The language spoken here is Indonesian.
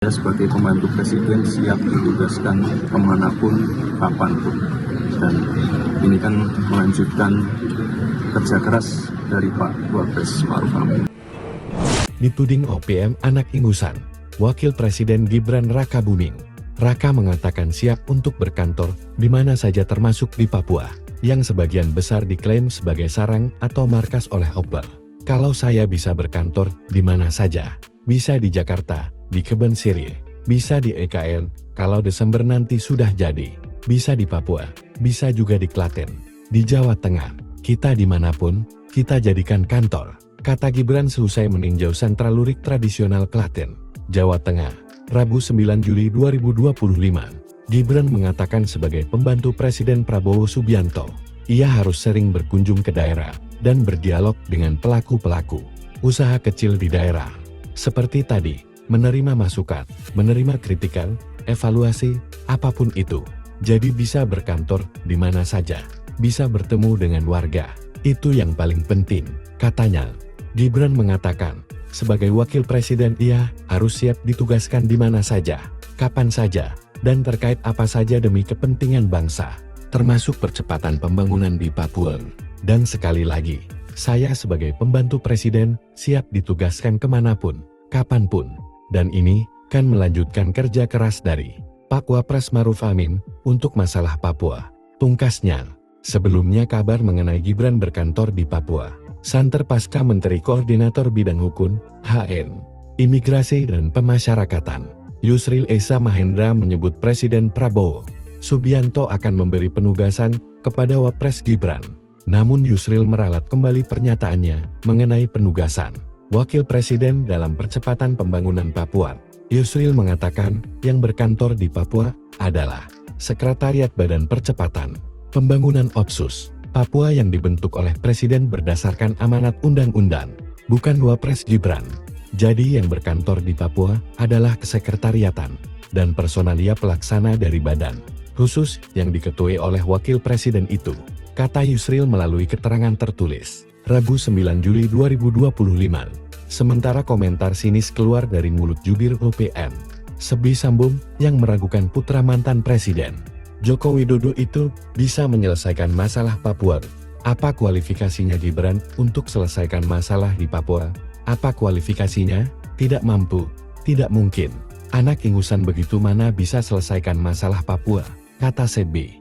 Saya sebagai pembantu presiden siap ditugaskan kemanapun, kapanpun. Dan ini kan melanjutkan kerja keras dari Pak Wapres Ma'ruf Amin. Dituding OPM anak ingusan, Wakil Presiden Gibran Rakabuming. Raka mengatakan siap untuk berkantor di mana saja termasuk di Papua, yang sebagian besar diklaim sebagai sarang atau markas oleh Akbar. Kalau saya bisa berkantor di mana saja, bisa di Jakarta, di Kebun Sirih, bisa di EKN, kalau Desember nanti sudah jadi, bisa di Papua, bisa juga di Klaten, di Jawa Tengah, kita dimanapun, kita jadikan kantor, kata Gibran seusai meninjau sentra lurik tradisional Klaten, Jawa Tengah, Rabu 9 Juli 2025. Gibran mengatakan sebagai pembantu Presiden Prabowo Subianto, ia harus sering berkunjung ke daerah dan berdialog dengan pelaku-pelaku usaha kecil di daerah. Seperti tadi, menerima masukan, menerima kritikan, evaluasi, apapun itu. Jadi bisa berkantor di mana saja, bisa bertemu dengan warga. Itu yang paling penting, katanya. Gibran mengatakan, sebagai wakil presiden ia harus siap ditugaskan di mana saja, kapan saja, dan terkait apa saja demi kepentingan bangsa, termasuk percepatan pembangunan di Papua. Dan sekali lagi, saya sebagai pembantu presiden siap ditugaskan kemanapun, kapanpun. Dan ini kan melanjutkan kerja keras dari Pak Wapres Ma'ruf Amin untuk masalah Papua. Pungkasnya, sebelumnya kabar mengenai Gibran berkantor di Papua, santer pasca Menteri Koordinator Bidang Hukum, HN, Imigrasi dan Pemasyarakatan, Yusril Esa Mahendra menyebut Presiden Prabowo Subianto akan memberi penugasan kepada Wapres Gibran. Namun Yusril meralat kembali pernyataannya mengenai penugasan Wakil Presiden dalam percepatan pembangunan Papua. Yusril mengatakan yang berkantor di Papua adalah Sekretariat Badan Percepatan Pembangunan Opsus Papua yang dibentuk oleh Presiden berdasarkan amanat undang-undang, bukan Wapres Gibran. Jadi yang berkantor di Papua adalah kesekretariatan dan personalia pelaksana dari badan khusus yang diketuai oleh Wakil Presiden itu, kata Yusril melalui keterangan tertulis Rabu 9 Juli 2025. Sementara komentar sinis keluar dari mulut jubir OPM, Sebi Sambung, yang meragukan putra mantan Presiden Joko Widodo itu bisa menyelesaikan masalah Papua. Apa kualifikasinya Gibran untuk selesaikan masalah di Papua? Apa kualifikasinya? Tidak mampu, tidak mungkin. Anak ingusan begitu mana bisa selesaikan masalah Papua, kata Sebi.